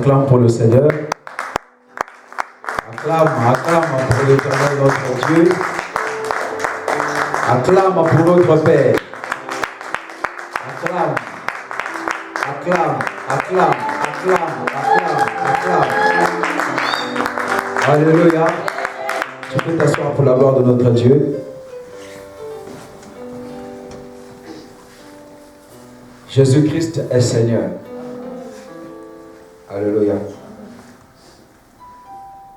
acclame pour le Seigneur. Acclame pour l'Éternel notre Dieu. Acclame pour notre Père. Acclame. Alléluia. Tu peux t'asseoir pour la gloire de notre Dieu. Jésus-Christ est Seigneur. Alléluia.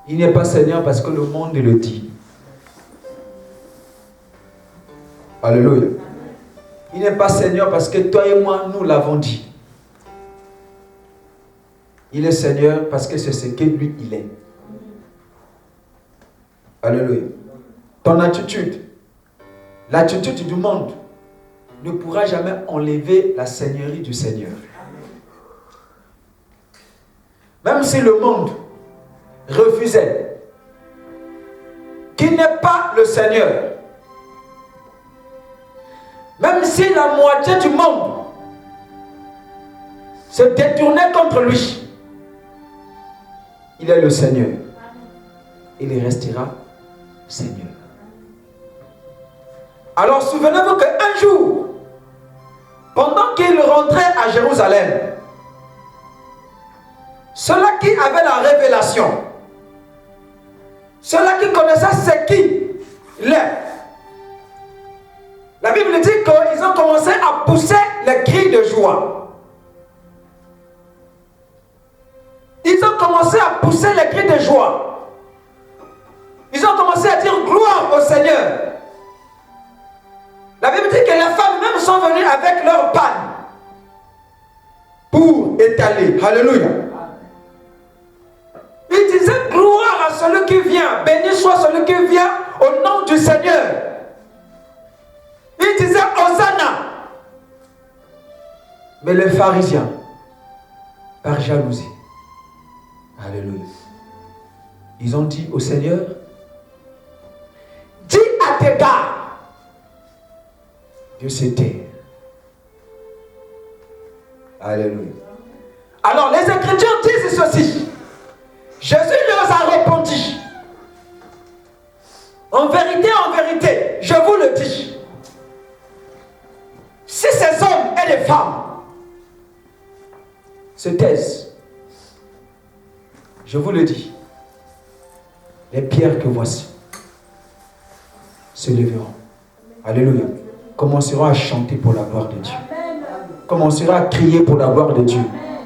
Il n'est pas Seigneur parce que le monde le dit. Alléluia. Il n'est pas Seigneur parce que toi et moi, nous l'avons dit. Il est Seigneur parce que c'est ce que lui, il est. Alléluia. Ton attitude, l'attitude du monde, ne pourra jamais enlever la seigneurie du Seigneur. Même si le monde refusait qu'il n'est pas le Seigneur, même si la moitié du monde se détournait contre lui, il est le Seigneur. Il restera Seigneur. Alors souvenez-vous qu'un jour, pendant qu'il rentrait à Jérusalem, ceux-là qui avaient la révélation, ceux-là qui connaissaient ce qu'il est, la Bible dit qu'ils ont commencé à pousser les cris de joie. Ils ont commencé à pousser les cris de joie. Ils ont commencé à dire gloire au Seigneur. La Bible dit que les femmes même sont venues avec leur panne pour étaler. Alléluia. Ils disaient gloire à celui qui vient. Béni soit celui qui vient au nom du Seigneur. Ils disaient Hosanna. Mais les pharisiens, par jalousie, alléluia, ils ont dit au Seigneur, dis à tes gars de se taire. Alléluia. Alors les Écritures disent ceci. Jésus leur a répondu, en vérité, je vous le dis, si ces hommes et les femmes se taisent, je vous le dis, les pierres que voici se lèveront. Alléluia. Commenceront à chanter pour la gloire de Dieu. Commenceront à crier pour la gloire de Dieu.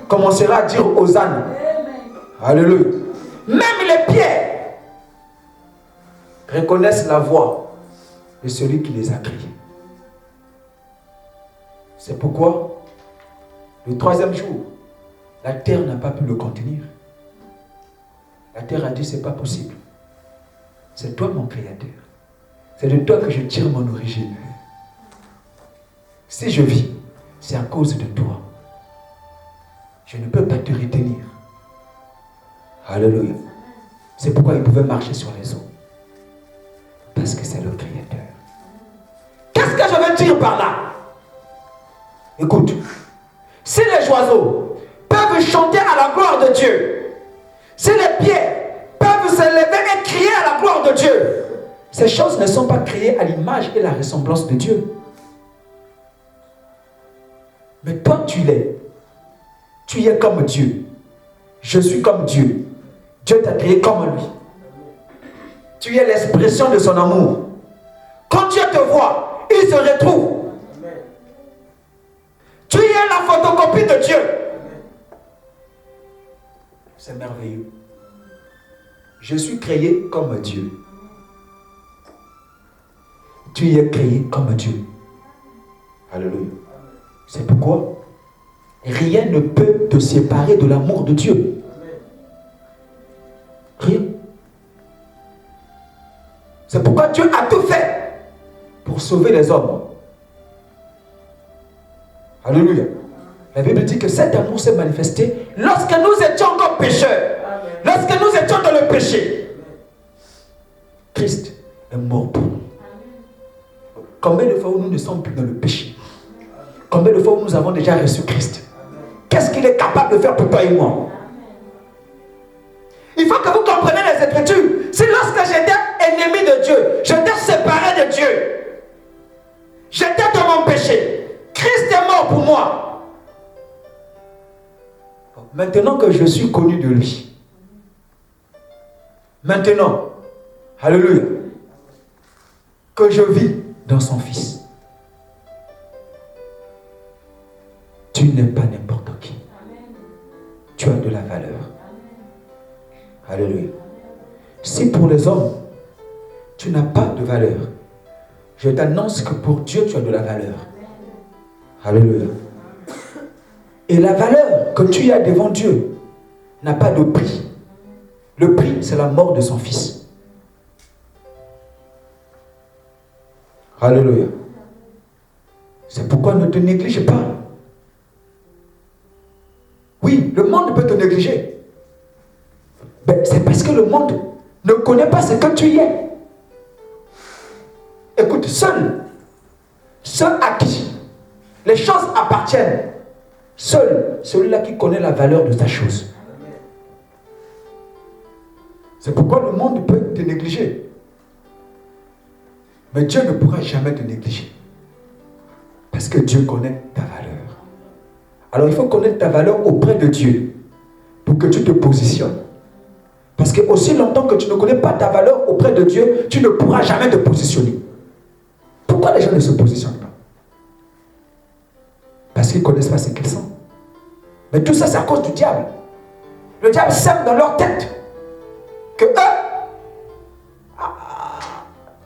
Commenceront à dire Hosanna. Alléluia. Même les pierres reconnaissent la voix de celui qui les a créés. C'est pourquoi, le troisième jour, la terre n'a pas pu le contenir. La terre a dit, c'est pas possible. C'est toi mon créateur. C'est de toi que je tire mon origine. Si je vis, c'est à cause de toi. Je ne peux pas te retenir. Alléluia. C'est pourquoi il pouvait marcher sur les eaux. Parce que c'est le Créateur. Qu'est-ce que je veux dire par là? Écoute, si les oiseaux peuvent chanter à la gloire de Dieu, si les pierres peuvent se lever et crier à la gloire de Dieu, ces choses ne sont pas créées à l'image et la ressemblance de Dieu. Mais toi, tu l'es. Tu es comme Dieu. Je suis comme Dieu. Dieu t'a créé comme lui. Tu es l'expression de son amour. Quand Dieu te voit, il se retrouve. Tu es la photocopie de Dieu. C'est merveilleux. Je suis créé comme Dieu. Tu es créé comme Dieu. Alléluia. C'est pourquoi rien ne peut te séparer de l'amour de Dieu. Rien. C'est pourquoi Dieu a tout fait pour sauver les hommes. Alléluia. La Bible dit que cet amour s'est manifesté lorsque nous étions encore pécheurs. Lorsque nous étions dans le péché. Christ est mort pour nous. Combien de fois nous ne sommes plus dans le péché? Combien de fois nous avons déjà reçu Christ? Qu'est-ce qu'il est capable de faire pour toi et moi? Il faut que vous compreniez les Écritures. Si lorsque j'étais ennemi de Dieu, j'étais séparé de Dieu, j'étais dans mon péché, Christ est mort pour moi. Maintenant que je suis connu de lui, maintenant, alléluia, que je vis dans son Fils, tu n'es pas n'importe qui. Tu as de la valeur. Alléluia. Si pour les hommes, tu n'as pas de valeur, je t'annonce que pour Dieu, tu as de la valeur. Alléluia. Et la valeur que tu as devant Dieu n'a pas de prix. Le prix, c'est la mort de son Fils. Alléluia. C'est pourquoi ne te néglige pas. Oui, le monde peut te négliger. Mais c'est parce que le monde ne connaît pas ce que tu es. Écoute, seul à qui les choses appartiennent, seul celui-là qui connaît la valeur de sa chose. C'est pourquoi le monde peut te négliger. Mais Dieu ne pourra jamais te négliger. Parce que Dieu connaît ta valeur. Alors il faut connaître ta valeur auprès de Dieu pour que tu te positionnes. Parce que aussi longtemps que tu ne connais pas ta valeur auprès de Dieu, tu ne pourras jamais te positionner. Pourquoi les gens ne se positionnent pas? Parce qu'ils ne connaissent pas ce qu'ils sont. Mais tout ça, c'est à cause du diable. Le diable sème dans leur tête que eux,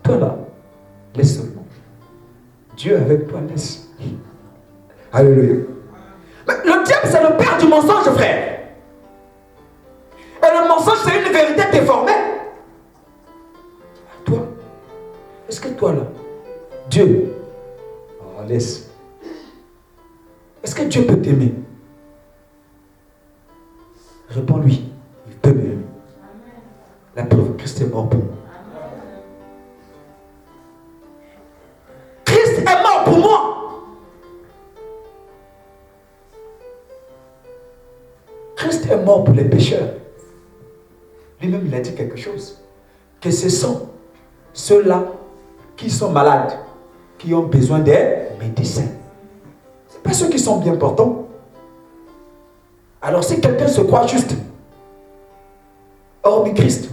toi là, laisse seulement. Dieu avec toi, laisse. Alléluia. Mais le diable, c'est le père du mensonge, frère. Et le mensonge, c'est une vérité déformée. Toi, est-ce que toi là, Dieu, laisse. Est-ce que Dieu peut t'aimer? Réponds-lui, il peut m'aimer. La preuve, Christ est mort pour moi. Christ est mort pour moi. Christ est mort pour les pécheurs. Lui-même, il a dit quelque chose. Que ce sont ceux-là qui sont malades, qui ont besoin des médecins. Ce n'est pas ceux qui sont bien portants. Alors si quelqu'un se croit juste, hormis Christ,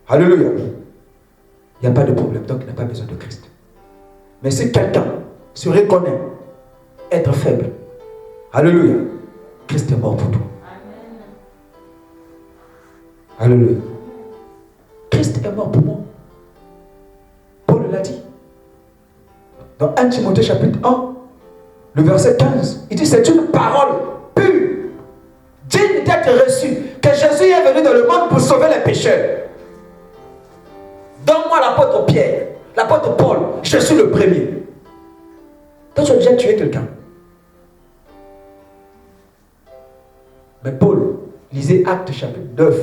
alléluia, il n'y a pas de problème, donc il n'a pas besoin de Christ. Mais si quelqu'un se reconnaît être faible, alléluia, Christ est mort pour toi. Alléluia. Christ est mort pour moi. Paul l'a dit. Dans 1 Timothée chapitre 1, le verset 15, il dit c'est une parole pure, digne d'être reçue, que Jésus est venu dans le monde pour sauver les pécheurs. Donne-moi l'apôtre Pierre, l'apôtre Paul, je suis le premier. Toi, tu as déjà tué quelqu'un. Mais Paul, lisez Actes chapitre 9.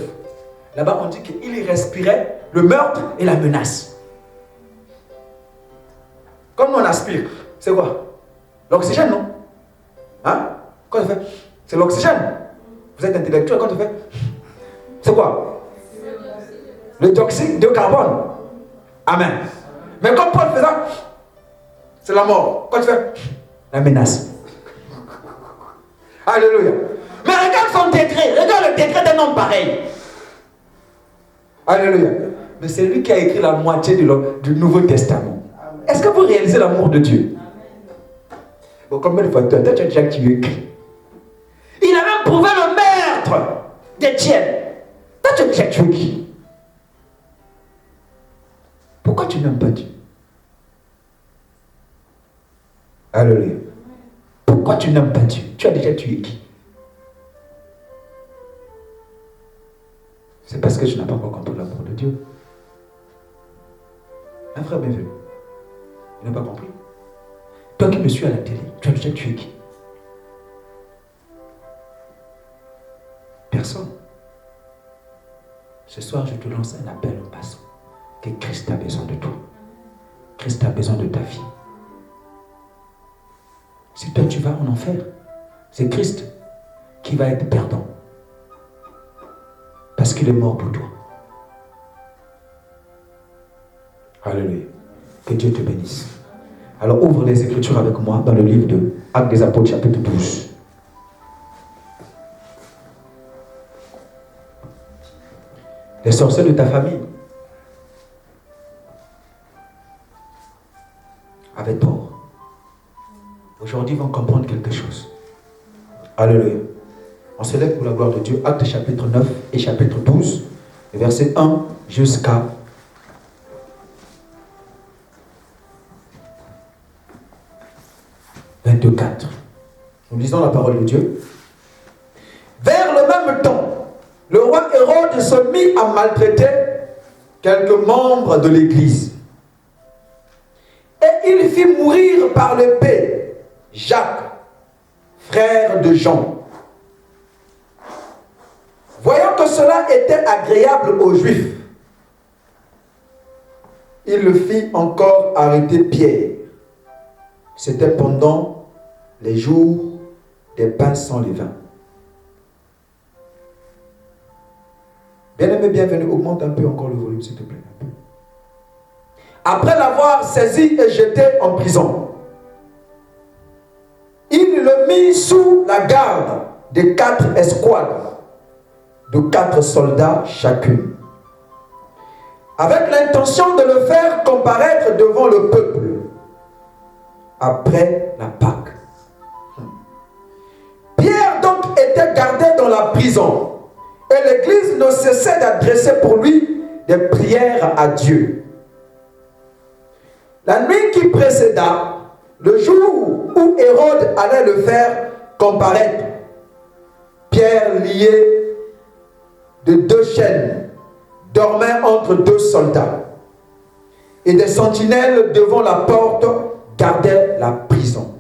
Là-bas, on dit qu'il respirait le meurtre et la menace. Comme on aspire, c'est quoi? L'oxygène, non? Hein? Quand on fait, c'est l'oxygène. Vous êtes intellectuel, quand on fait, c'est quoi? Le dioxyde de carbone. Amen. Mais comme Paul faisait, c'est la mort. Quand tu fais, la menace. Alléluia. Mais regarde son décret, regarde le décret d'un homme pareil. Alléluia. Mais c'est lui qui a écrit la moitié du Nouveau Testament. Est-ce que vous réalisez l'amour de Dieu? Bon, combien de fois toi tu as déjà tué? Il a même prouvé le meurtre d'Étienne. Toi tu as déjà tué qui? Pourquoi tu n'aimes pas Dieu? Alléluia. Pourquoi tu n'aimes pas Dieu? Tu as déjà tué qui? C'est parce que tu n'as pas encore compris l'amour de Dieu. Un frère bienvenu. Il n'a pas compris. Toi qui me suis à la télé, tu as déjà tué qui? Personne. Ce soir, je te lance un appel en passant. Que Christ a besoin de toi. Christ a besoin de ta vie. Si toi tu vas en enfer, c'est Christ qui va être perdant. Parce que qu'il est mort pour toi. Alléluia. Que Dieu te bénisse. Alors ouvre les Écritures avec moi dans le livre de Actes des Apôtres, chapitre 12. Les sorciers de ta famille avaient tort. Aujourd'hui, ils vont comprendre quelque chose. Alléluia. On se lève pour la gloire de Dieu. Actes chapitre 9 et chapitre 12, verset 1 jusqu'à 24. Nous lisons la parole de Dieu. Vers le même temps, le roi Hérode se mit à maltraiter quelques membres de l'Église. Et il fit mourir par l'épée Jacques, frère de Jean. Voyant que cela était agréable aux Juifs, il le fit encore arrêter Pierre. C'était pendant les jours des pains sans levain. Bien-aimé, bienvenue, augmente un peu encore le volume, s'il te plaît. Après l'avoir saisi et jeté en prison, il le mit sous la garde de 4 escouades, de 4 soldats chacune, avec l'intention de le faire comparaître devant le peuple après la Pâque. Pierre donc était gardé dans la prison, et l'Église ne cessait d'adresser pour lui des prières à Dieu. La nuit qui précéda, le jour où Hérode allait le faire comparaître, Pierre, lié de 2 chaînes, dormait entre 2 soldats, et des sentinelles devant la porte gardaient la prison.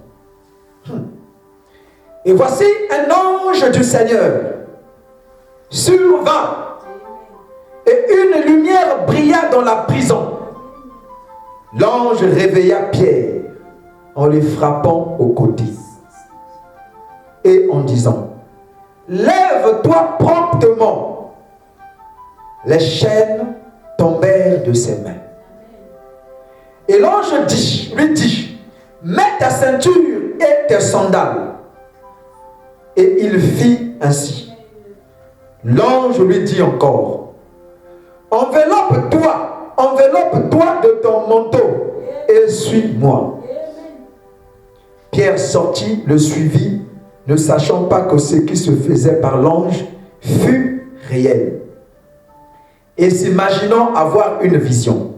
Et voici un ange du Seigneur survint, et une lumière brilla dans la prison. L'ange réveilla Pierre en le frappant au côté et en disant: lève-toi promptement. Les chaînes tombèrent de ses mains. Et l'ange lui dit: mets ta ceinture et tes sandales. Et il fit ainsi. L'ange lui dit encore: enveloppe-toi de ton manteau et suis-moi. Pierre sortit, le suivit, ne sachant pas que ce qui se faisait par l'ange fut réel, et s'imaginant avoir une vision.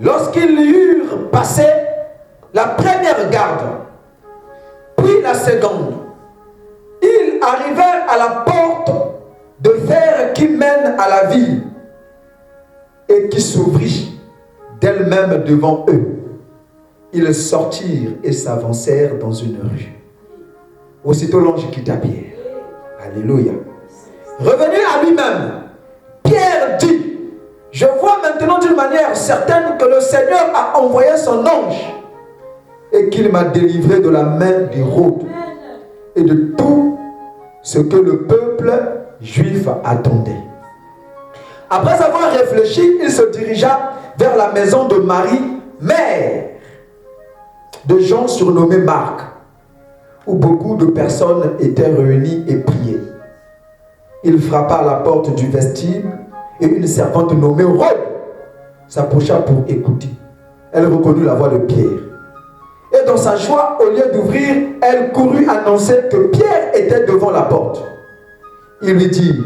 Lorsqu'ils eurent passé la première garde, puis la seconde, ils arrivèrent à la porte de fer qui mène à la ville et qui s'ouvrit d'elle-même devant eux. Ils sortirent et s'avancèrent dans une rue. Aussitôt l'ange quitta Pierre. Alléluia. Revenu à lui-même, Pierre dit: je vois maintenant d'une manière certaine que le Seigneur a envoyé son ange et qu'il m'a délivré de la main d'Hérode et de tout ce que le peuple juif attendait. Après avoir réfléchi, il se dirigea vers la maison de Marie, mère de Jean surnommé Marc, où beaucoup de personnes étaient réunies et priaient. Il frappa à la porte du vestibule et une servante nommée Rhoda s'approcha pour écouter. Elle reconnut la voix de Pierre. Et dans sa joie, au lieu d'ouvrir, elle courut annoncer que Pierre était devant la porte. Il lui dit: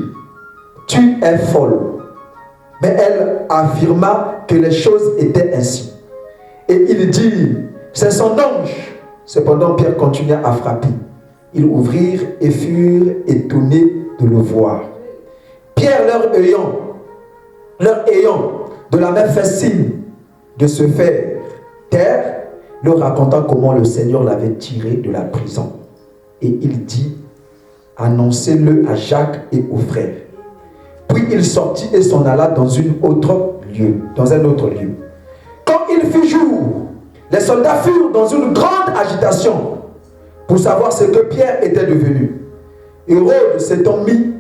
tu es folle. Mais elle affirma que les choses étaient ainsi. Et il dit: c'est son ange. Cependant, Pierre continua à frapper. Ils ouvrirent et furent étonnés de le voir. Pierre, leur ayant de la main fait signe de se faire taire, leur raconta comment le Seigneur l'avait tiré de la prison. Et il dit: annoncez-le à Jacques et aux frères. Puis il sortit et s'en alla dans un autre lieu. Quand il fut jour, les soldats furent dans une grande agitation pour savoir ce que Pierre était devenu. Hérode s'étant mis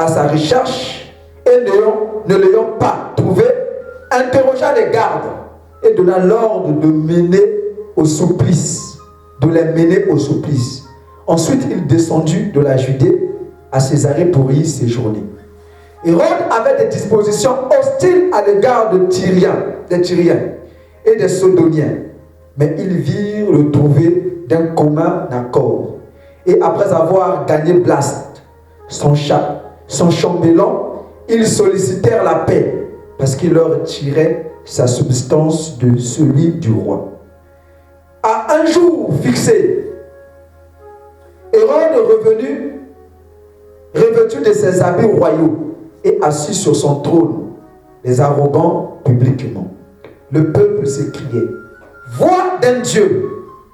à sa recherche et ne l'ayant pas trouvé, interrogea les gardes et donna l'ordre de mener au supplice, de les mener au supplice. Ensuite, il descendit de la Judée à Césarée pour y séjourner. Hérode avait des dispositions hostiles à l'égard des Tyriens et des Sodoniens, mais ils virent le trouver d'un commun accord. Et après avoir gagné Blaste, son chambellan, ils sollicitèrent la paix, parce qu'il leur tirait sa substance de celui du roi. À un jour fixé, Hérode revenu, revêtu de ses habits royaux, et assis sur son trône, les arrogants publiquement. Le peuple s'écriait: voix d'un Dieu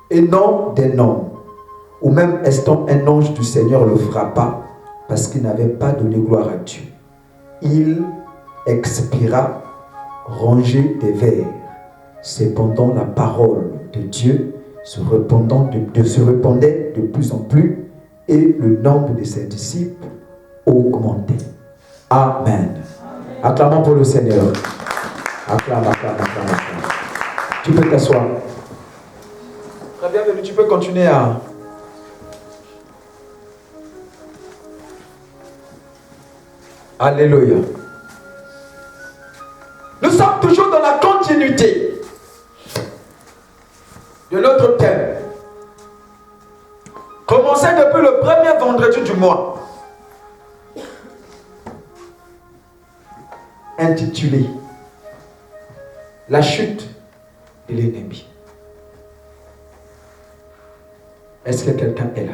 et non d'un homme. Ou même instant, un ange du Seigneur le frappa parce qu'il n'avait pas donné gloire à Dieu. Il expira, rongé des vers. Cependant, la parole de Dieu se répandait de plus en plus et le nombre de ses disciples augmentait. Amen. Acclamons pour le Seigneur. Acclame. Tu peux t'asseoir. Très bienvenue, tu peux continuer à... Alléluia. Nous sommes toujours dans la continuité de notre thème. Commencé depuis le premier vendredi du mois. Intitulé La chute de l'ennemi. Est-ce que quelqu'un est là?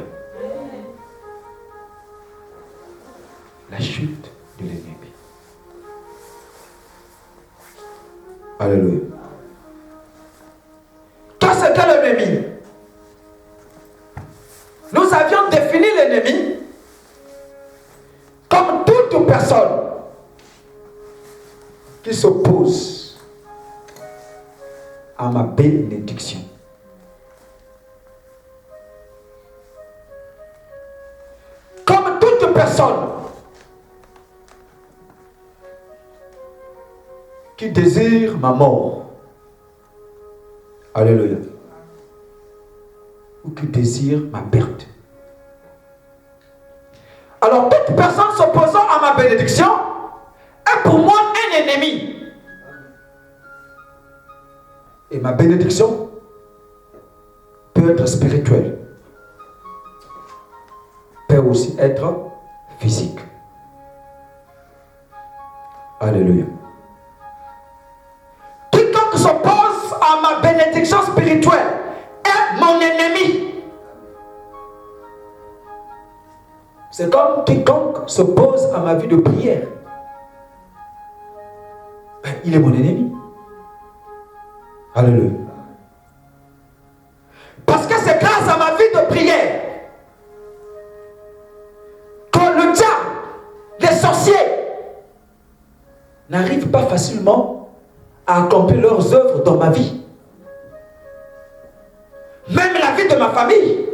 La chute de l'ennemi. Alléluia. Qu'est-ce que l'ennemi? Nous avions défini l'ennemi comme toute personne qui s'oppose à ma bénédiction. Comme toute personne qui désire ma mort. Alléluia. Ou qui désire ma perte. Alors toute personne s'opposant à ma bénédiction est pour moi un ennemi. Et ma bénédiction peut être spirituelle, peut aussi être physique. Alléluia. Quiconque s'oppose à ma bénédiction spirituelle est mon ennemi. C'est comme quiconque s'oppose à ma vie de prière. Il est mon ennemi. Alléluia. Parce que c'est grâce à ma vie de prière que le diable, les sorciers, n'arrivent pas facilement à accomplir leurs œuvres dans ma vie. Même la vie de ma famille.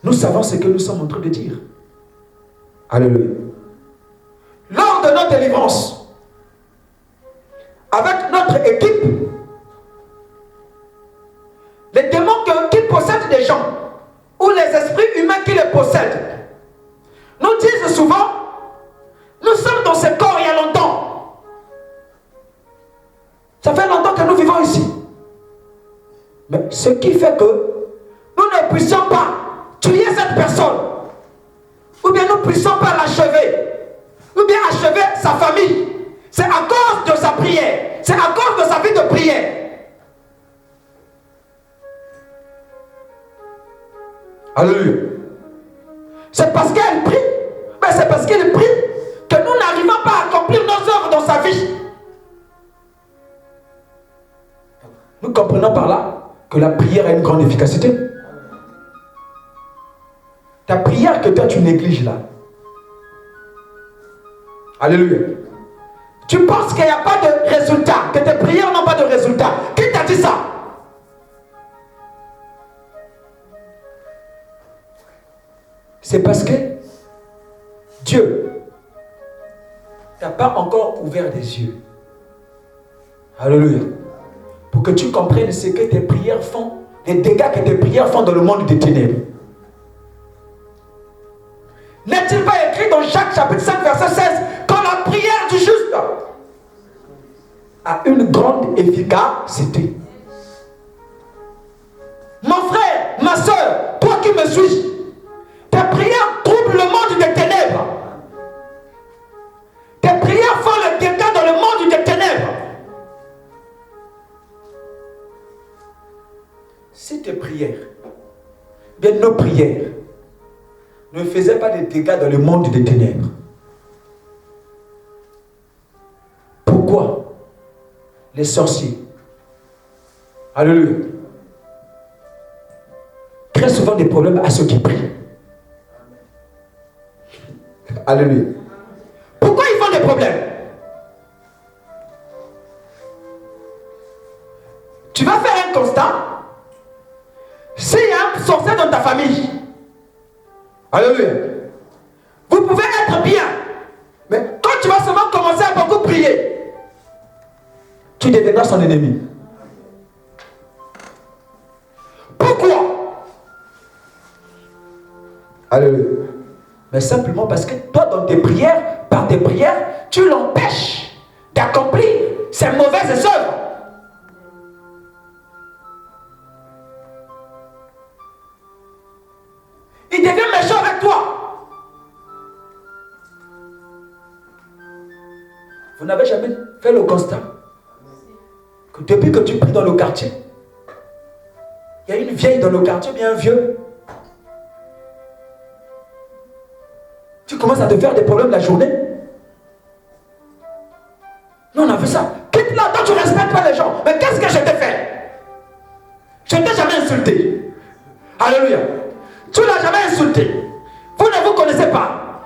Nous savons ce que nous sommes en train de dire. Alléluia. Lors de notre délivrance, avec notre équipe, les démons qui possèdent des gens, ou les esprits humains qui les possèdent, nous disent souvent: nous sommes dans ce corps il y a longtemps. Ça fait longtemps que nous vivons ici. Mais ce qui fait que nous ne puissions pas tuer cette personne, ou bien nous ne puissions pas l'achever, ou bien achever sa famille, c'est à cause de sa prière, c'est à cause de sa vie de prière. Alléluia. C'est parce qu'elle prie, mais c'est parce qu'elle prie que nous n'arrivons pas à accomplir nos œuvres dans sa vie. Nous comprenons par là que la prière a une grande efficacité. Ta prière que toi tu négliges là. Alléluia. Tu penses qu'il n'y a pas de résultat, que tes prières n'ont pas de résultat. Qui t'a dit ça? C'est parce que Dieu n'a pas encore ouvert les yeux. Alléluia. Pour que tu comprennes ce que tes prières font, les dégâts que tes prières font dans le monde des ténèbres. N'est-il pas écrit dans Jacques chapitre 5 verset 16 que la prière du juste a une grande efficacité? Mon frère, ma soeur, toi qui me suis, tes prières troublent le monde des ténèbres. Tes prières font le dégât dans le monde des ténèbres. Si tes prières, bien nos prières, ne faisaient pas de dégâts dans le monde des ténèbres, pourquoi les sorciers, alléluia, créent souvent des problèmes à ceux qui prient? Alléluia. Pourquoi ils font des problèmes? Tu vas faire un constat. S'il y a un sorcier dans ta famille, alléluia, vous pouvez être bien, mais quand tu vas seulement commencer à beaucoup prier, tu deviendras son ennemi. Pourquoi? Alléluia. Mais simplement parce que toi, dans tes prières, par tes prières, tu l'empêches d'accomplir ses mauvaises œuvres. Il devient méchant avec toi. Vous n'avez jamais fait le constat que depuis que tu pries dans le quartier, il y a une vieille dans le quartier, bien un vieux. Tu commences à te faire des problèmes la journée. Nous on a vu ça. Quitte là, toi tu ne respectes pas les gens. Mais qu'est-ce que je t'ai fait? Je ne t'ai jamais insulté. Alléluia. Tu ne l'as jamais insulté. Vous ne vous connaissez pas.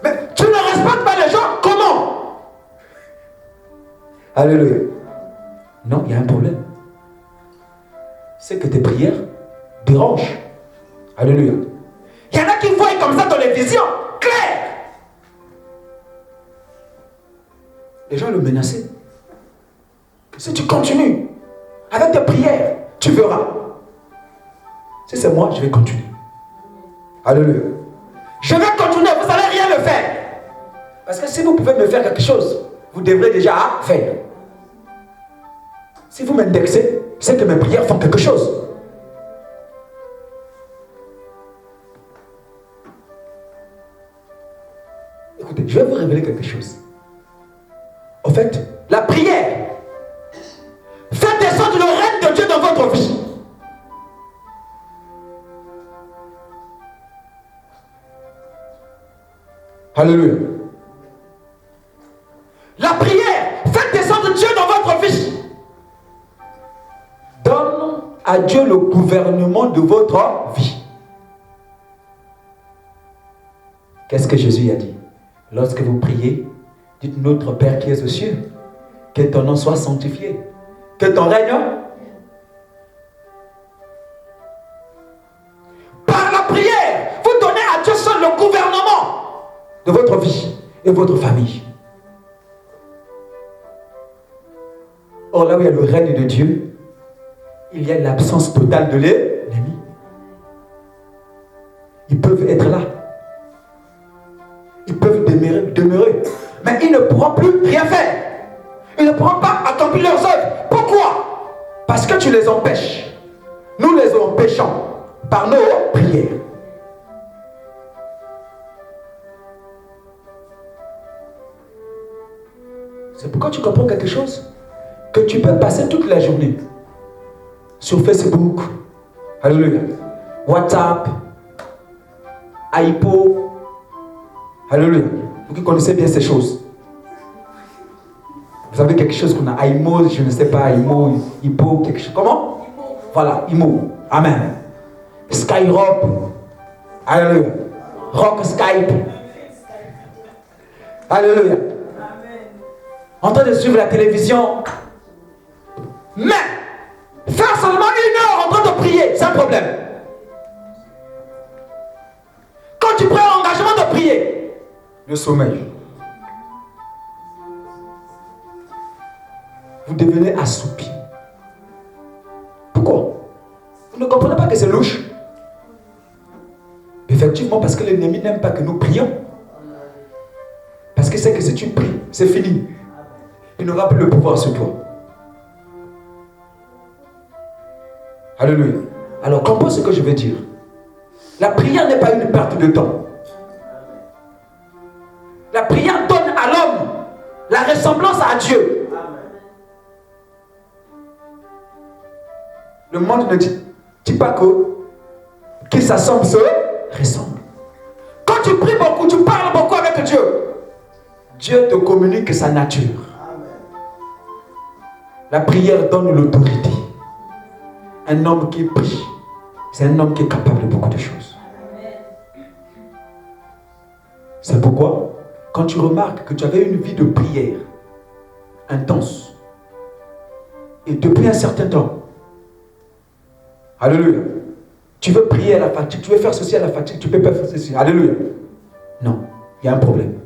Mais tu ne respectes pas les gens. Comment? Alléluia. Non, il y a un problème. C'est que tes prières dérangent. Alléluia. Il y en a qui voient comme ça dans les visions, claires. Les gens le menaçaient. Si tu continues avec tes prières, tu verras. Si c'est moi, je vais continuer. Alléluia. Je vais continuer, vous n'allez rien me faire. Parce que si vous pouvez me faire quelque chose, vous devrez déjà faire. Si vous m'indexez, c'est que mes prières font quelque chose. Écoutez, je vais vous révéler quelque chose. En fait, la prière fait descendre le règne de Dieu dans votre vie. Alléluia. La prière fait descendre Dieu dans votre vie. Donne à Dieu le gouvernement de votre vie. Qu'est-ce que Jésus a dit? Lorsque vous priez, dites notre Père qui est aux cieux, que ton nom soit sanctifié, que ton règne. Par la prière, vous donnez à Dieu seul le gouvernement de votre vie et votre famille. Or là où il y a le règne de Dieu, il y a l'absence totale de l'ennemi. Ils peuvent être là. Ils peuvent demeurer. Mais ils ne pourront plus rien faire. Ils ne pourront pas accomplir leurs œuvres. Pourquoi? Parce que tu les empêches. Nous les empêchons par nos prières. C'est pourquoi tu comprends quelque chose? Que tu peux passer toute la journée sur Facebook, alléluia, WhatsApp, iPo, alléluia. Vous qui connaissez bien ces choses. Vous avez quelque chose qu'on a, IMO, je ne sais pas, IMO, Hippo, quelque chose. Comment? Imo. Voilà, IMO. Amen. Skyrock, alléluia. Rock Skype. Alléluia. En train de suivre la télévision. Mais, faire seulement 1 heure en train de prier, c'est un problème. quand tu prends l'engagement de prier, le sommeil. Vous devenez assoupi. Pourquoi? Vous ne comprenez pas que c'est louche? Effectivement, parce que l'ennemi n'aime pas que nous prions. Parce que c'est que si tu pries, c'est fini. Il n'aura plus le pouvoir sur toi. Alléluia. Alors, comprends ce que je veux dire. La prière n'est pas une perte de temps. La prière donne à l'homme la ressemblance à Dieu. Le monde ne dit pas qu'il s'assemble, se ressemble. Quand tu pries beaucoup, tu parles beaucoup avec Dieu. Dieu te communique sa nature. La prière donne l'autorité. Un homme qui prie, c'est un homme qui est capable de beaucoup de choses. C'est pourquoi, quand tu remarques que tu avais une vie de prière intense, et depuis un certain temps, alléluia, tu veux prier à la fatigue, tu veux faire ceci à la fatigue, tu ne peux pas faire ceci, alléluia. Non, il y a un problème.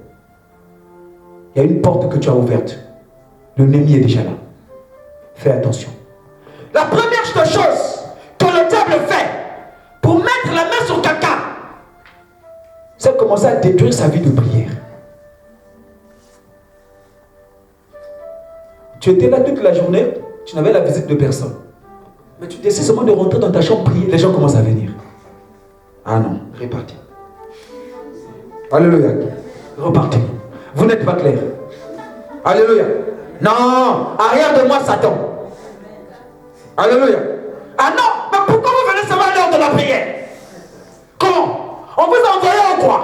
Il y a une porte que tu as ouverte. L'ennemi est déjà là. Fais attention. La première chose que le diable fait pour mettre la main sur quelqu'un, c'est de commencer à détruire sa vie de prière. Tu étais là toute la journée, tu n'avais la visite de personne. Mais tu décides seulement de rentrer dans ta chambre prier, les gens commencent à venir. Ah non, répartis. Alléluia. Repartez. Vous n'êtes pas clair. Alléluia. Non, arrière de moi Satan. Alléluia. Ah non, mais pourquoi vous venez seulement à l'heure de la prière? Comment? On vous a envoyé en quoi?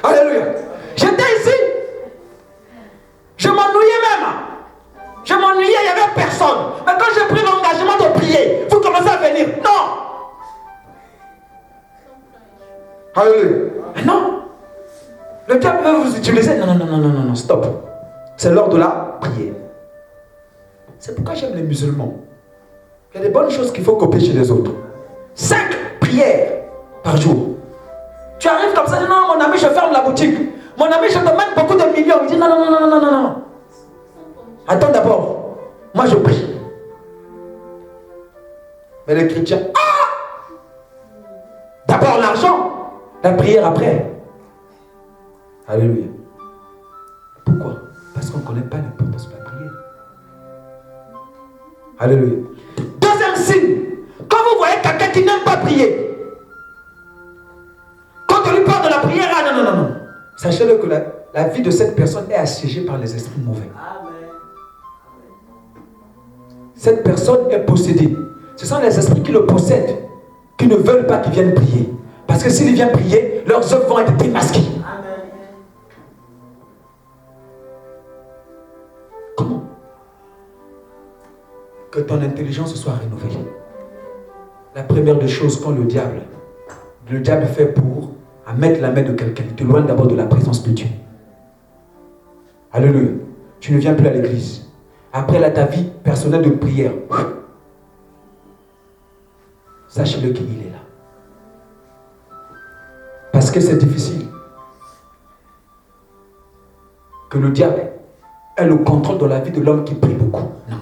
Alléluia. J'étais ici. Je m'ennuyais même. Je m'ennuyais, il n'y avait personne. Mais quand j'ai pris l'engagement de prier, vous commencez à venir. Non. Alléluia. Non. Le diable veut vous utiliser. Non, stop. C'est l'heure de la prière. C'est pourquoi j'aime les musulmans. Il y a des bonnes choses qu'il faut copier chez les autres. 5 prières par jour. Tu arrives comme ça, non, mon ami, je ferme la boutique. Mon ami, je te mets beaucoup de millions. Il dit non. Attends d'abord. Moi, je prie. Mais les chrétiens, d'abord l'argent, la prière après. Alléluia. Pourquoi? Parce qu'on ne connaît pas l'importance de la prière. Alléluia. Deuxième signe, quand vous voyez quelqu'un qui n'aime pas prier, quand on lui parle de la prière, non. Sachez-le que la vie de cette personne est assiégée par les esprits mauvais. Cette personne est possédée. Ce sont les esprits qui le possèdent, qui ne veulent pas qu'il vienne prier. Parce que s'il vient prier, leurs œuvres vont être démasquées. Comment? Que ton intelligence soit renouvelée. La première des choses quand le diable fait pour mettre la main de quelqu'un, il t'éloigne d'abord de la présence de Dieu. Alléluia. Tu ne viens plus à l'église. Après là, ta vie personnelle de prière, sachez-le qu'il est là. Parce que c'est difficile que le diable ait le contrôle dans la vie de l'homme qui prie beaucoup. Non.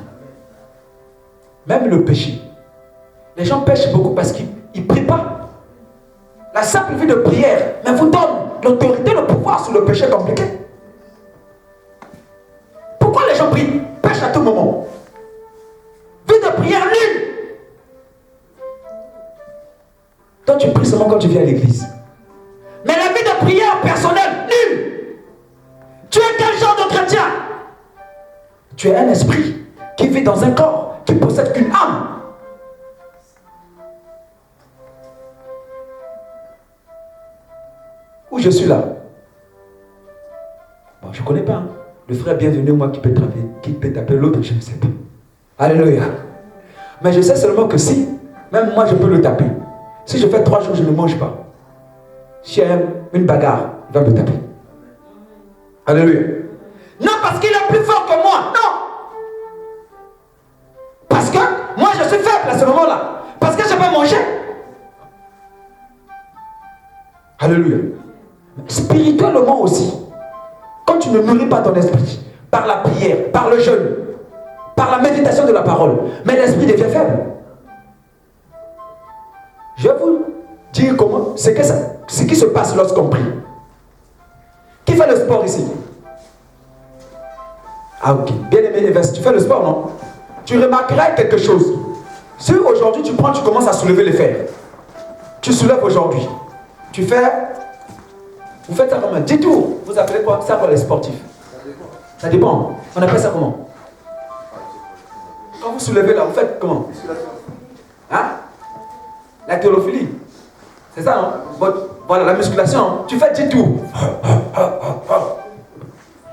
Même le péché. Les gens pêchent beaucoup parce qu'ils ne prient pas. La simple vie de prière, mais vous donne l'autorité, le pouvoir sur le péché compliqué. Pourquoi les gens prient? Pêchent à tout moment. Vie de prière nulle. Toi, tu pries seulement quand tu viens à l'église. Mais la vie de prière personnelle, nulle. Tu es quel genre de chrétien? Tu es un esprit qui vit dans un corps, qui possède qu'une âme. Où je suis là? Bon, je ne connais pas. Hein. Le frère bienvenu, moi, qui peut taper l'autre, je ne sais pas. Alléluia. Mais je sais seulement que si, même moi, je peux le taper. Si je fais 3 jours, je ne mange pas. Si il y a une bagarre, il va me taper. Alléluia. Non, parce qu'il est plus fort que moi. Non. Parce que moi, je suis faible à ce moment-là. Parce que je peux manger. Alléluia. Spirituellement aussi, quand tu ne nourris pas ton esprit, par la prière, par le jeûne, par la méditation de la parole, mais l'esprit devient faible. Je vais vous dire comment, ce qui se passe lorsqu'on prie. Qui fait le sport ici? Ah ok, bien aimé Evest, tu fais le sport, non? Tu remarqueras quelque chose. Si aujourd'hui tu prends, tu commences à soulever les fers. Tu soulèves aujourd'hui. Tu fais... Vous faites ça comment? 10 tours. Vous appelez quoi? Ça pour les sportifs. Ça dépend. On appelle ça comment? Quand vous soulevez là, vous faites comment? Hein? La thérophilie. C'est ça, non? Voilà, la musculation. Tu fais 10 tours.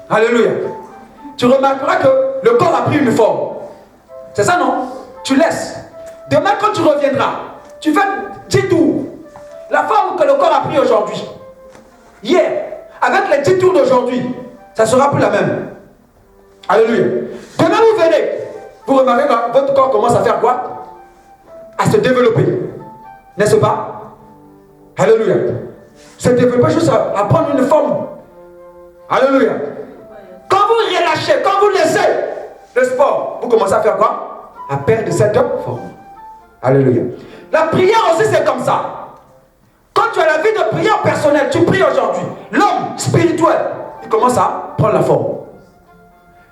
Alléluia. Tu remarqueras que le corps a pris une forme. C'est ça, non? Tu laisses. Demain, quand tu reviendras, tu fais 10 tours. La forme que le corps a pris aujourd'hui. Hier, avec les 10 tours d'aujourd'hui, ça ne sera plus la même. Alléluia. Demain, vous venez. Vous remarquez que votre corps commence à faire quoi? À se développer. N'est-ce pas? Alléluia. Se développer juste à prendre une forme. Alléluia. Quand vous relâchez, quand vous laissez le sport, vous commencez à faire quoi? À perdre cette forme. Alléluia. La prière aussi, c'est comme ça. Quand tu as la vie de prière personnelle, tu pries aujourd'hui. L'homme spirituel, il commence à prendre la forme.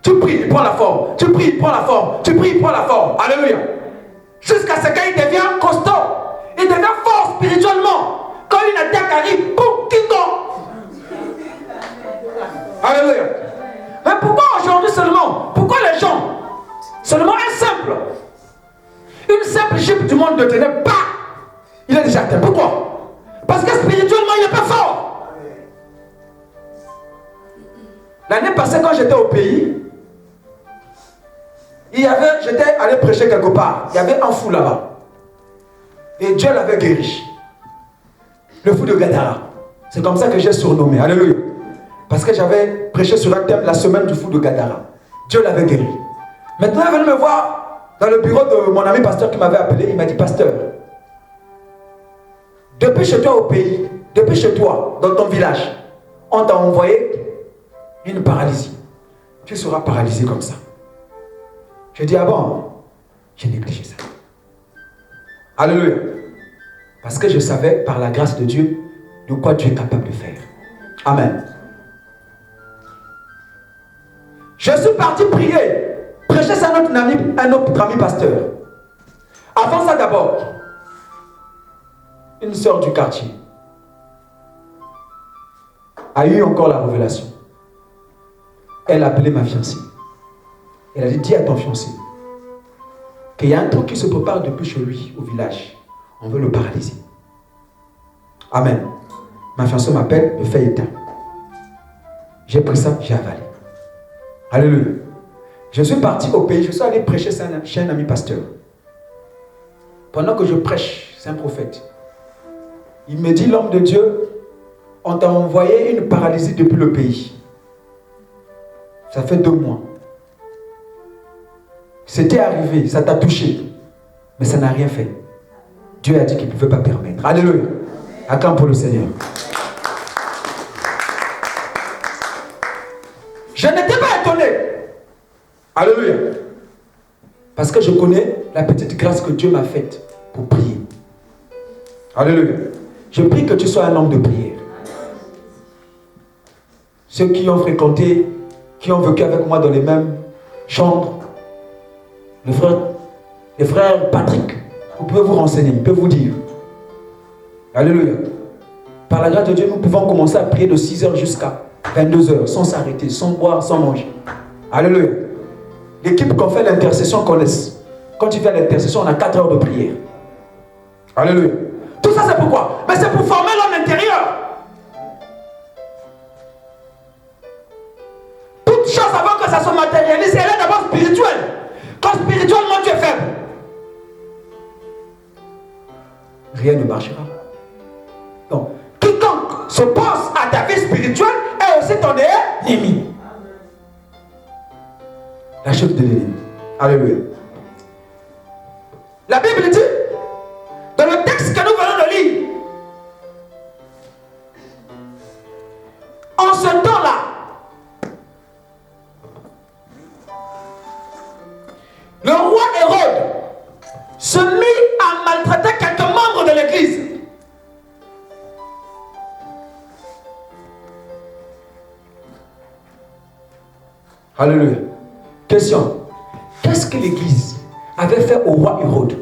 Tu pries, il prend la forme. Tu pries, il prend la forme. Tu pries, il prend la forme. Alléluia. Jusqu'à ce qu'il devient costaud. Il devient fort spirituellement. Quand une attaque arrive, boum, king-kong. Alléluia. Mais pourquoi aujourd'hui seulement? Pourquoi les gens? Seulement un simple. Une simple chip du monde de ténèbres, bah, il est déjà atteint. Pourquoi? Parce que spirituellement, il n'est pas fort. L'année passée, quand j'étais au pays, j'étais allé prêcher quelque part. Il y avait un fou là-bas. Et Dieu l'avait guéri. Le fou de Gadara. C'est comme ça que j'ai surnommé. Alléluia. Parce que j'avais prêché sur un thème la semaine du fou de Gadara. Dieu l'avait guéri. Maintenant, il est venu me voir dans le bureau de mon ami pasteur qui m'avait appelé. Il m'a dit, pasteur, depuis chez toi au pays, depuis chez toi, dans ton village, on t'a envoyé une paralysie. Tu seras paralysé comme ça. Je dis, ah bon? J'ai négligé ça. Alléluia. Parce que je savais, par la grâce de Dieu, de quoi Dieu est capable de faire. Amen. Je suis parti prier. Prêcher ça à un autre ami pasteur. Avant ça d'abord, une sœur du quartier a eu encore la révélation. Elle a appelé ma fiancée. Elle a dit, dis à ton fiancé qu'il y a un truc qui se prépare depuis chez lui, au village. On veut le paralyser. Amen. Ma fiancée m'appelle, le fait éteint. J'ai pris ça, j'ai avalé. Alléluia. Je suis parti au pays, je suis allé prêcher chez un ami pasteur. Pendant que je prêche, c'est un prophète. Il me dit, l'homme de Dieu, on t'a envoyé une paralysie depuis le pays. Ça fait 2 mois. C'était arrivé, ça t'a touché. Mais ça n'a rien fait. Dieu a dit qu'il ne pouvait pas permettre. Alléluia. Acclame pour le Seigneur. Je n'étais pas étonné. Alléluia. Parce que je connais la petite grâce que Dieu m'a faite pour prier. Alléluia. Je prie que tu sois un homme de prière. Ceux qui ont fréquenté, qui ont vécu avec moi dans les mêmes chambres, le frère Patrick, vous pouvez vous renseigner, il peut vous dire. Alléluia. Par la grâce de Dieu, nous pouvons commencer à prier de 6h jusqu'à 22h, sans s'arrêter, sans boire, sans manger. Alléluia. L'équipe qu'on fait l'intercession connaisse. Quand tu fais l'intercession, on a 4 heures de prière. Alléluia. Tout ça, c'est pourquoi? Mais c'est pour former l'homme intérieur. Toute chose avant que ça se matérialise, elle est d'abord spirituelle. Quand spirituellement tu es faible, rien ne marchera. Donc, quiconque s'oppose à ta vie spirituelle est aussi ton ennemi. La chef de l'ennemi. Alléluia. La Bible dit, dans le texte que nous venons de lire, Le roi Hérode se mit à maltraiter quelques membres de l'église. Alléluia. Question. Qu'est-ce que l'église avait fait au roi Hérode?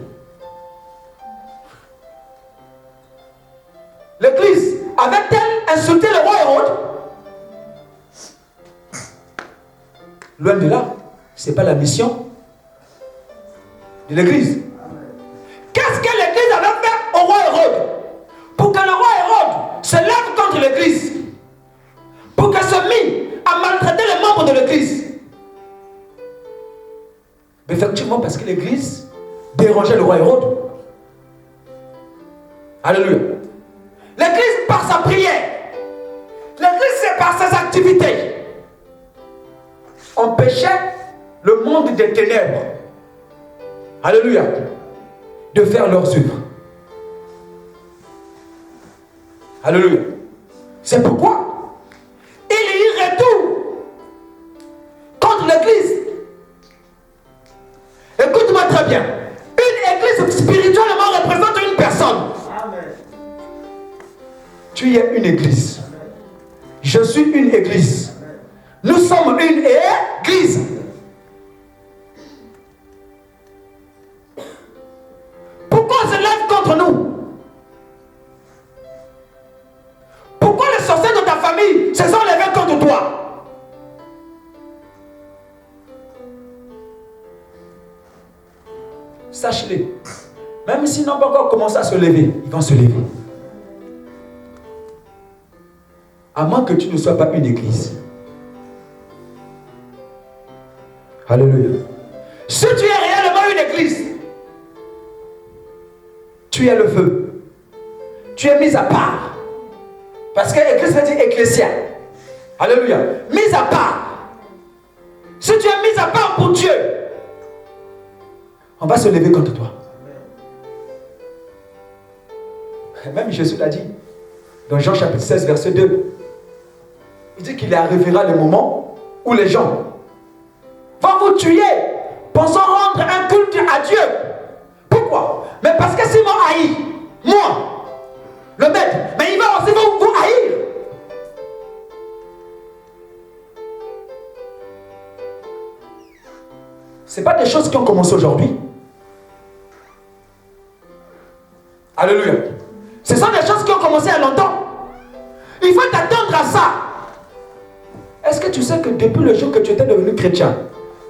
L'église avait-elle insulté le roi Hérode? Loin de là, ce n'est pas la mission de l'église. Qu'est-ce que l'église avait fait au roi Hérode? Pour que le roi Hérode se lève contre l'église, pour qu'elle se mette à maltraiter les membres de l'église. Effectivement, parce que l'église dérangeait le roi Hérode. Alléluia. L'église par sa prière, l'église c'est par ses activités, empêchait le monde des ténèbres, alléluia, de faire leurs œuvres. Alléluia. C'est pourquoi il irait tout contre l'église. Écoute-moi très bien. Une église spirituellement représente une personne. Amen. Tu es une église. Amen. Je suis une église. Amen. Nous sommes une église. Pourquoi on se lève contre nous? Pourquoi les sorciers de ta famille se sont levés contre toi? Sache-le, même s'ils n'ont pas encore commencé à se lever, ils vont se lever. À moins que tu ne sois pas une église. Alléluia. Si tu es réellement une église, tu es le feu. Tu es mis à part. Parce que l'église veut dire ecclésia. Alléluia. Mis à part. Si tu es mis à part pour Dieu, on va se lever contre toi. Même Jésus l'a dit dans Jean chapitre 16 verset 2. Il dit qu'il arrivera le moment où les gens vont vous tuer pensant rendre un culte à Dieu. Pourquoi? Mais parce que s'ils m'ont haï, moi, le maître, mais il va aussi vous haïr. Ce n'est pas des choses qui ont commencé aujourd'hui. Alléluia. Ce sont des choses qui ont commencé il y a longtemps. Il faut t'attendre à ça. Est-ce que tu sais que depuis le jour que tu étais devenu chrétien,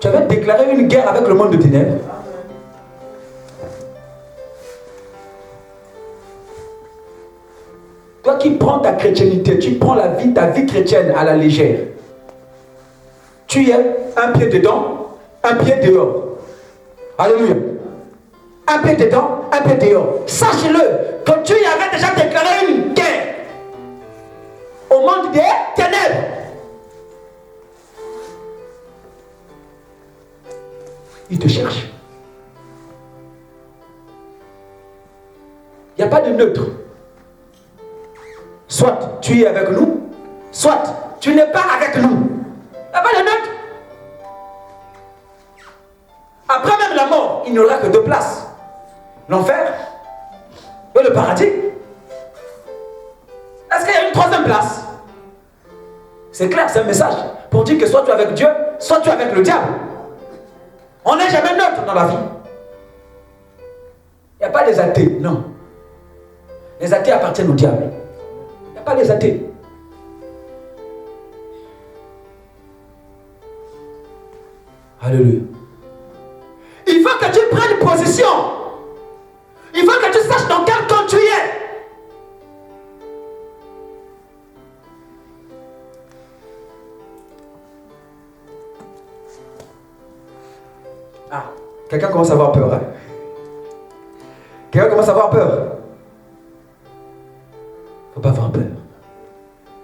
tu avais déclaré une guerre avec le monde de ténèbres? Toi qui prends ta chrétienté, tu prends ta vie chrétienne à la légère. Tu es un pied dedans, un pied dehors. Alléluia. Un pied dedans, un pied dehors. Sache-le, que tu y avais déjà déclaré une guerre au monde des ténèbres. Il te cherche. Il n'y a pas de neutre. Soit tu es avec nous, soit tu n'es pas avec nous. Il n'y a pas de neutre. Après même la mort, il n'y aura que deux places. L'enfer et le paradis. Est-ce qu'il y a une troisième place? C'est clair, c'est un message pour dire que soit tu es avec Dieu, soit tu es avec le diable. On n'est jamais neutre dans la vie. Il n'y a pas des athées, non. Les athées appartiennent au diable. Il n'y a pas des athées. Alléluia. Il faut que tu prennes position. Il faut que tu saches dans quel camp tu es. Ah, quelqu'un commence à avoir peur. Hein? Quelqu'un commence à avoir peur. Il ne faut pas avoir peur.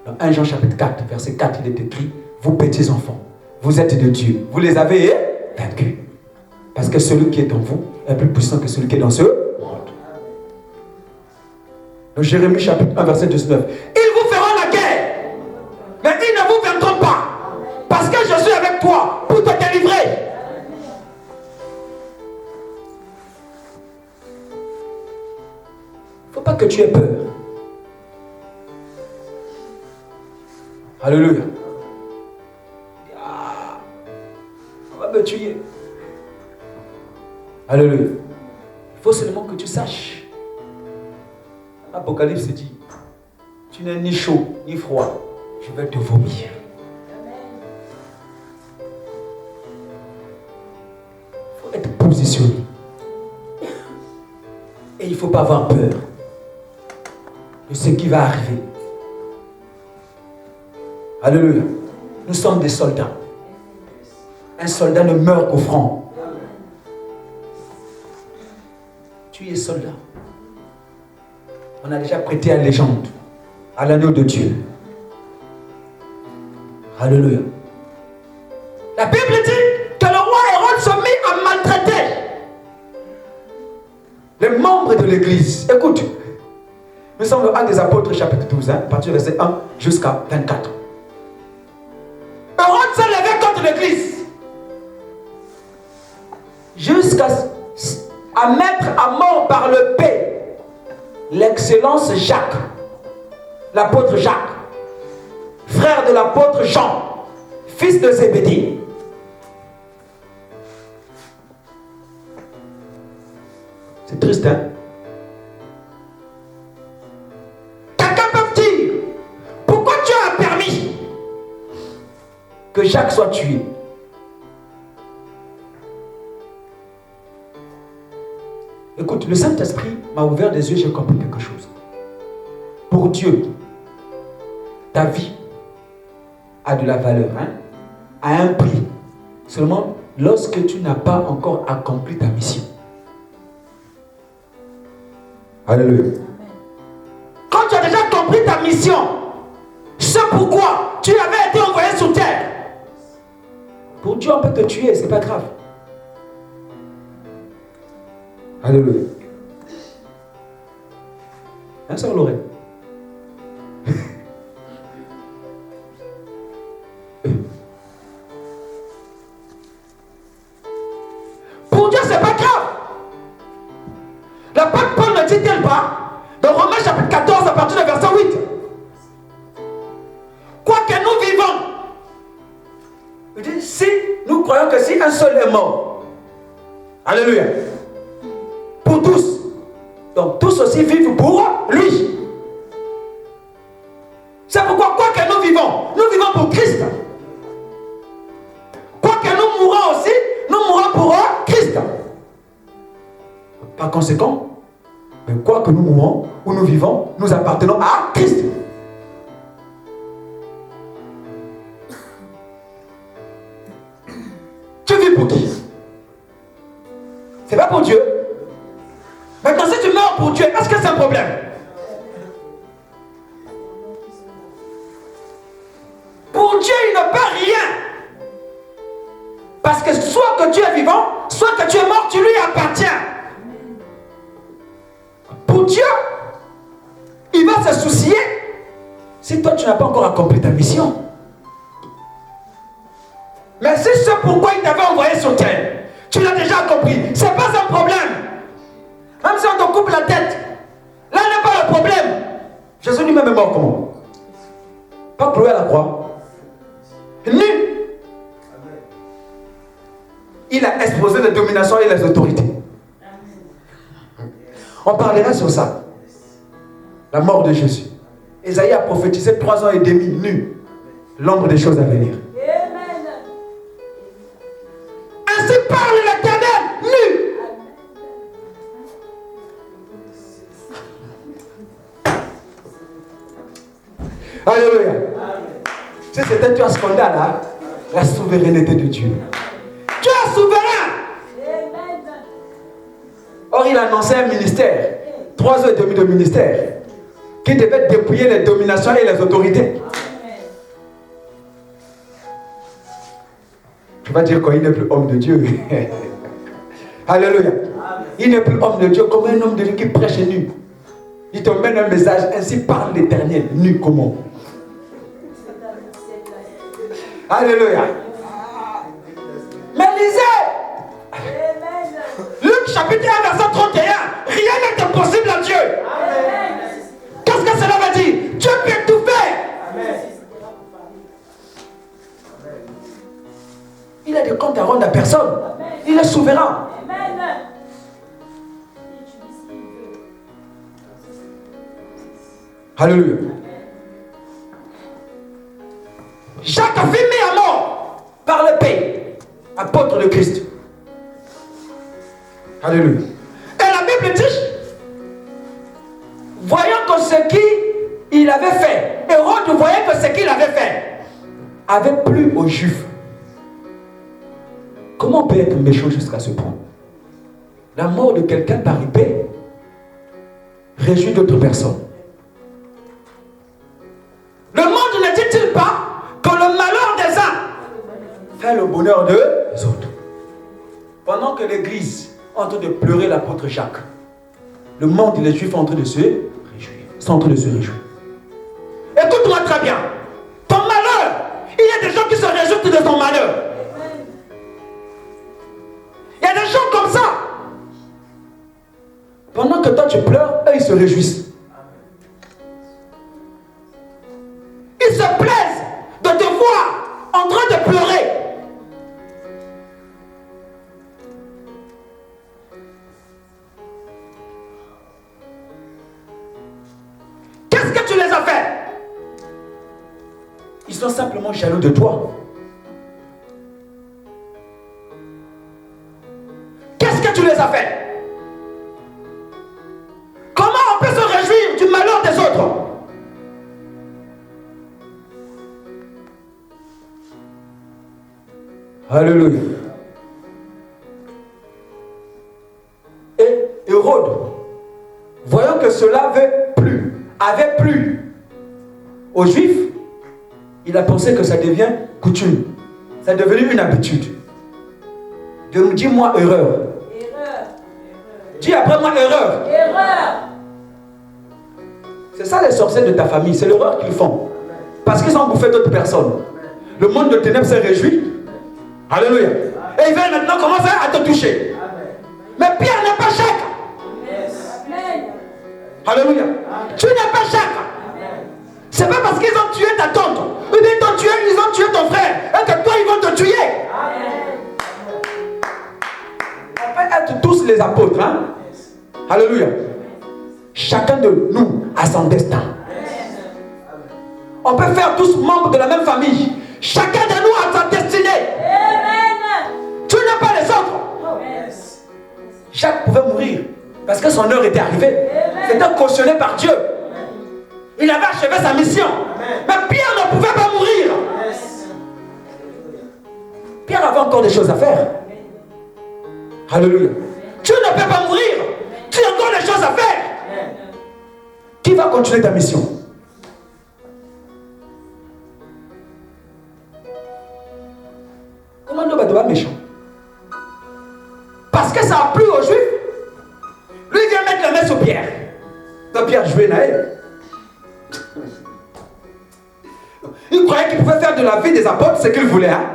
Dans 1 Jean chapitre 4, verset 4, il est écrit: vous petits enfants, vous êtes de Dieu. Vous les avez vaincus. Parce que celui qui est en vous est plus puissant que celui qui est dans ce monde. Dans Jérémie chapitre 1, verset 19. Ils vous feront la guerre, mais ils ne vous vaincront pas. Parce que je suis avec toi pour te délivrer. que tu aies peur. Alléluia. Ah, on va me tuer. Alléluia. Il faut seulement que tu saches. L'Apocalypse dit, tu n'es ni chaud ni froid, je vais te vomir. Il faut être positionné. Et il ne faut pas avoir peur de ce qui va arriver. Alléluia. Nous sommes des soldats. Un soldat ne meurt qu'au front. Tu es soldat. On a déjà prêté allégeance à l'agneau de Dieu. Alléluia. La Bible dit que le roi Hérode se mit à maltraiter les membres de l'église. Écoute, nous sommes le 1 des apôtres chapitre 12, à partir du verset 1 jusqu'à 24. Hérode s'est levé contre l'église jusqu'à mettre à mort par le paix l'excellence Jacques, l'apôtre Jacques, frère de l'apôtre Jean, fils de Zébédée. C'est triste, hein? Quelqu'un peut dire, pourquoi Dieu a permis que Jacques soit tué? Écoute, le Saint-Esprit m'a ouvert des yeux, j'ai compris quelque chose. Pour Dieu, ta vie a de la valeur, hein? A un prix. Seulement lorsque tu n'as pas encore accompli ta mission. Alléluia. Quand tu as déjà compris ta mission, ce pourquoi tu avais été envoyé sur terre. Pour Dieu, on peut te tuer, c'est pas grave. Alléluia. Un seul l'oreille. Pour Dieu, c'est pas grave. L'apôtre Paul ne dit-il pas dans Romains chapitre 14 à partir du verset 8. Quoique nous vivons, il dit, si nous croyons que si un seul est mort, alléluia, pour tous, donc tous aussi vivent pour lui. C'est pourquoi quoi que nous vivons pour Christ. Quoi que nous mourons aussi, nous mourons pour Christ. Par conséquent, mais quoi que nous mourons ou nous vivons, nous appartenons à Christ. Tu vis pour qui? C'est pas pour Dieu. Maintenant, si tu meurs pour Dieu, est-ce que c'est un problème? Pour Dieu, il ne peut rien. Parce que soit que tu es vivant, soit que tu es mort, tu lui appartiens. Pour Dieu, il va se soucier si toi, tu n'as pas encore accompli ta mission. Mais si c'est pourquoi il t'avait envoyé sur terre, tu l'as déjà accompli, c'est pas un problème. Même si on te coupe la tête, là n'est pas le problème. Jésus lui-même est mort comment? Pas cloué à la croix. Nu. Il a exposé les dominations et les autorités. On parlera sur ça. La mort de Jésus. Isaïe a prophétisé 3 ans et demi nu. L'ombre des choses à venir. Ainsi parle l'Éternel nu. Alléluia. Si c'était toi scandale, hein, la souveraineté de Dieu. Dieu est souverain. Or, il annonçait un ministère, 3 ans et demi de ministère, qui devait dépouiller les dominations et les autorités. Tu vas dire qu'il n'est plus homme de Dieu. Alléluia. Il n'est plus homme de Dieu comme un homme de Dieu qui prêche nu. Il te mène un message, ainsi parle l'Éternel, nu comment? Alléluia. Mais lisez Luc chapitre 1 verset 31. Rien n'est impossible à Dieu. n'a de compte à rendre à personne. Il est souverain. Alléluia. Jacques a fait mis à mort par l'épée, apôtre de Christ. Alléluia. Et la Bible dit, voyant que ce qu'il avait fait, Hérode voyait que ce qu'il avait fait avait plu aux Juifs. Comment on peut être méchant jusqu'à ce point? La mort de quelqu'un par épée réjouit d'autres personnes. Le monde ne dit-il pas que le malheur des uns fait le bonheur des autres? Pendant que l'église est en train de pleurer l'apôtre Jacques, le monde et les Juifs sont en train de se réjouir. Écoute-moi très bien. Ton malheur, il y a des gens qui se réjouissent de ton malheur. Il y a des gens comme ça. Pendant que toi tu pleures, eux ils se réjouissent. Ils se plaisent de te voir en train de pleurer. Qu'est-ce que tu les as fait? Ils sont simplement jaloux de toi. Qu'est-ce que tu les as fait? Comment on peut se réjouir du malheur des autres? Alléluia. Et Hérode, voyant que cela avait plu aux Juifs, il a pensé que ça devient coutume. Ça est devenu une habitude. Dis-moi erreur. Dis après moi erreur. C'est ça les sorciers de ta famille, c'est l'erreur qu'ils font. Parce qu'ils ont bouffé d'autres personnes. Le monde de ténèbres s'est réjoui. Alléluia. Et ils veulent maintenant commencer à te toucher. Mais Pierre n'est pas Jacques. Alléluia. Tu n'es pas Jacques. C'est pas parce qu'ils ont tué ta tante, ou ils ont tué ton frère, et que toi ils vont te tuer. On peut être tous les apôtres. Hein? Alléluia. Chacun de nous a son destin. On peut faire tous membres de la même famille. Chacun de nous a sa destinée. Tu n'es pas les autres. Jacques pouvait mourir parce que son heure était arrivée. C'était cautionné par Dieu. Il avait achevé sa mission. Mais Pierre ne pouvait pas mourir. Pierre avait encore des choses à faire. Alléluia. Tu ne peux pas mourir. Tu as encore des choses à faire. Qui va continuer ta mission? Comment nous va devenir méchant? Parce que ça a plu aux Juifs. Lui vient mettre la main sur Pierre. Donc Pierre jouait naïf. Il croyait qu'il pouvait faire de la vie des apôtres ce qu'il voulait. Hein?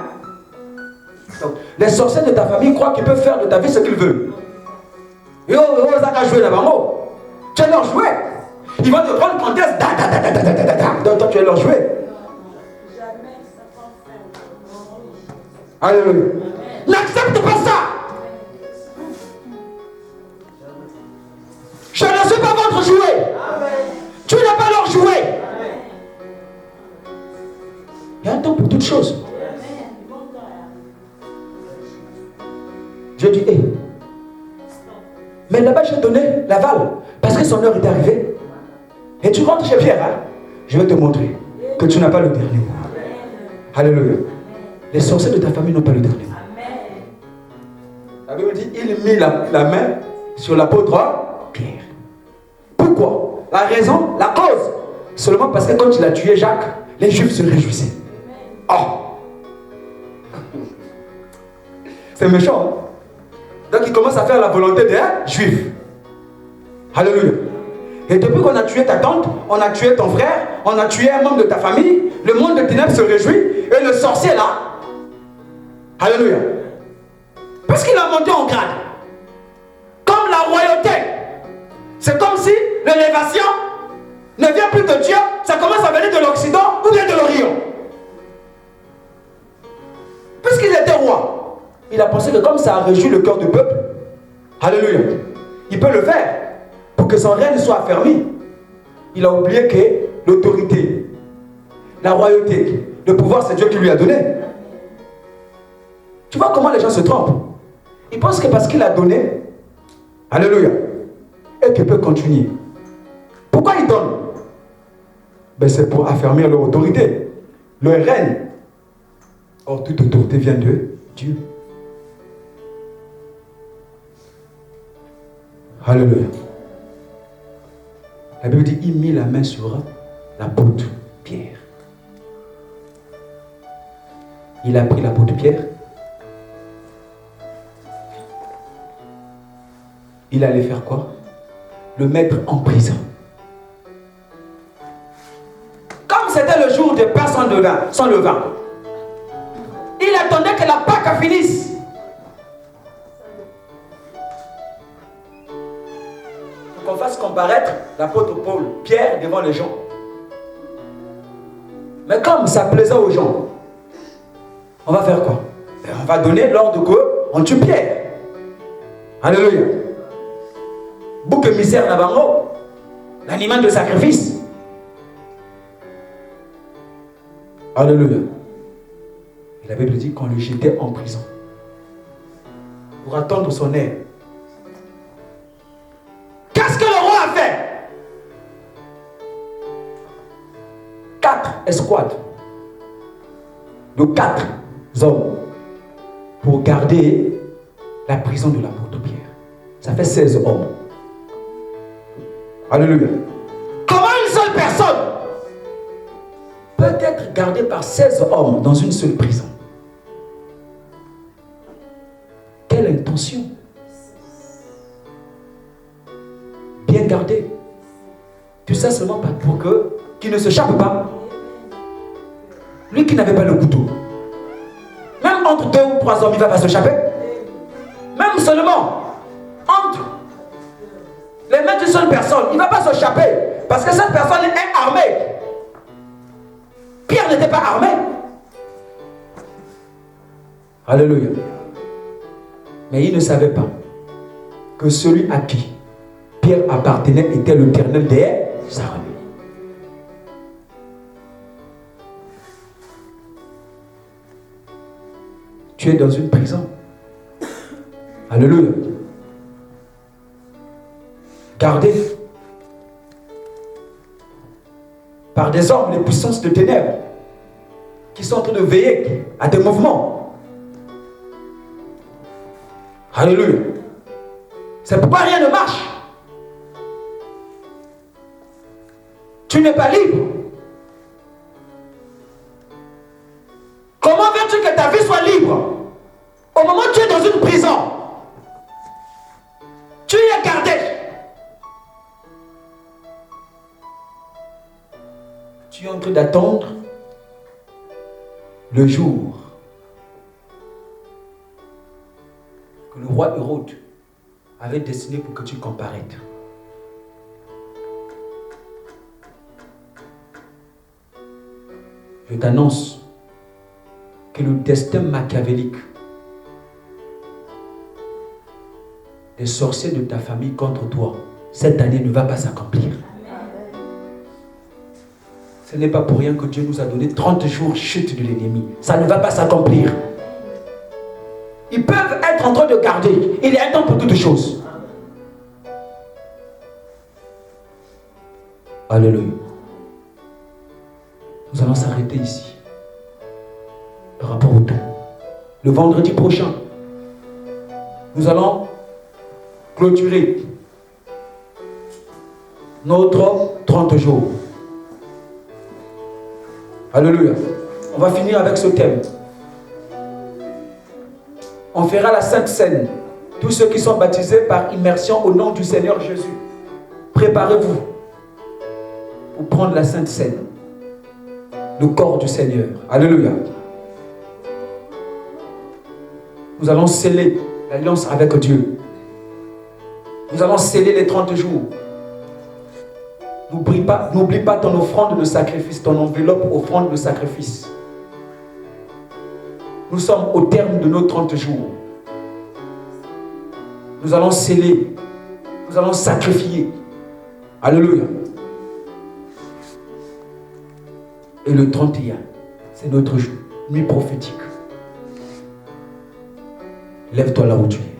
Donc, les sorciers de ta famille croient qu'ils peuvent faire de ta vie ce qu'ils veulent. Et jouer là-bas. Tu es leur jouet. Ils vont te prendre quand est-ce. Donc toi tu es leur jouet. Alléluia. N'accepte pas ça. Je ne suis pas votre jouet. Tu n'es pas leur jouet. Il y a un temps pour toutes choses. Dieu dit, hé. Mais là-bas, j'ai donné l'aval. Parce que son heure est arrivée. Et tu rentres chez Pierre. Hein? Je vais te montrer que tu n'as pas le dernier mot. Alléluia. Les sorciers de ta famille n'ont pas le dernier mot. La Bible dit, il mit la main sur l'apôtre Pierre. Pourquoi? La raison, la cause. Seulement parce que quand il a tué Jacques, les Juifs se réjouissaient. Oh! C'est méchant. Hein? Donc il commence à faire la volonté des Juifs. Alléluia. Et depuis qu'on a tué ta tante, on a tué ton frère, on a tué un membre de ta famille, le monde de ténèbres se réjouit, et le sorcier là, alléluia, parce qu'il a monté en grade, comme la royauté. C'est comme si l'élévation ne vient plus de Dieu, ça commence à venir de l'Occident ou bien de l'Orient. Puisqu'il était roi, il a pensé que comme ça a réjoui le cœur du peuple, alléluia, il peut le faire pour que son règne soit affermi. Il a oublié que l'autorité, la royauté, le pouvoir, c'est Dieu qui lui a donné. Tu vois comment les gens se trompent? Ils pensent que parce qu'il a donné, alléluia, et qu'il peut continuer. Pourquoi il donne? Ben c'est pour affermir leur autorité, leur règne. Or, toute autorité vient de Dieu. Alléluia. La Bible dit, il mit la main sur l'apôtre Pierre. Il a pris l'apôtre Pierre. Il allait faire quoi? Le mettre en prison. Comme c'était le jour de pain sans levain, il attendait que la Pâque finisse. Pour qu'on fasse comparaître l'apôtre Paul, Pierre devant les gens. Mais comme ça plaisait aux gens, on va faire quoi? On va donner l'ordre qu'on tue Pierre. Alléluia. Bouc émissaire Nabango, l'animal de sacrifice. Alléluia. Et la Bible dit qu'on le jetait en prison pour attendre son heure. Qu'est-ce que le roi a fait? 4 escouades de 4 hommes pour garder la prison de l'apôtre Pierre. Ça fait 16 hommes. Alléluia. Comment une seule personne peut être gardée par 16 hommes dans une seule prison? Quelle intention? Bien gardé. Tout ça seulement pour qu'il ne s'échappe pas. Lui qui n'avait pas le couteau. Même entre 2 ou 3 hommes, il ne va pas s'échapper. Même seulement entre les mains d'une seule personne, il ne va pas s'échapper. Parce que cette personne est armée. Pierre n'était pas armé. Alléluia. Mais il ne savait pas que celui à qui Pierre appartenait était l'Éternel des armées. Tu es dans une prison. Alléluia. Gardé par des hommes, les puissances de ténèbres, qui sont en train de veiller à tes mouvements. Alléluia. C'est pourquoi rien ne marche. Tu n'es pas libre. Comment veux-tu que ta vie soit libre au moment où tu es dans une prison? Tu y es gardé. Tu es en train d'attendre le jour que le roi Hérode avait destiné pour que tu comparaîtres. Je t'annonce que le destin machiavélique des sorciers de ta famille contre toi, cette année ne va pas s'accomplir. Ce n'est pas pour rien que Dieu nous a donné 30 jours chute de l'ennemi. Ça ne va pas s'accomplir. Ils peuvent être en train de garder. Il y a un temps pour toutes choses. Alléluia. Nous allons s'arrêter ici. Par rapport au temps. Le vendredi prochain, nous allons clôturer notre 30 jours. Alléluia. On va finir avec ce thème. On fera la Sainte Seine. Tous ceux qui sont baptisés par immersion au nom du Seigneur Jésus, préparez-vous pour prendre la Sainte Seine, le corps du Seigneur. Alléluia. Nous allons sceller l'alliance avec Dieu. Nous allons sceller les 30 jours. N'oublie pas ton offrande de sacrifice, ton enveloppe offrande de sacrifice. Nous sommes au terme de nos 30 jours. nous allons sceller, nous allons sacrifier. Alléluia. Et le 31, c'est notre nuit prophétique. Lève-toi là où tu es.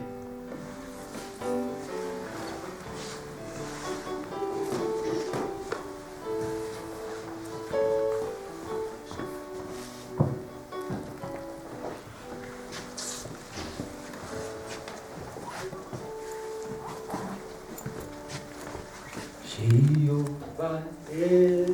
Jéhovah est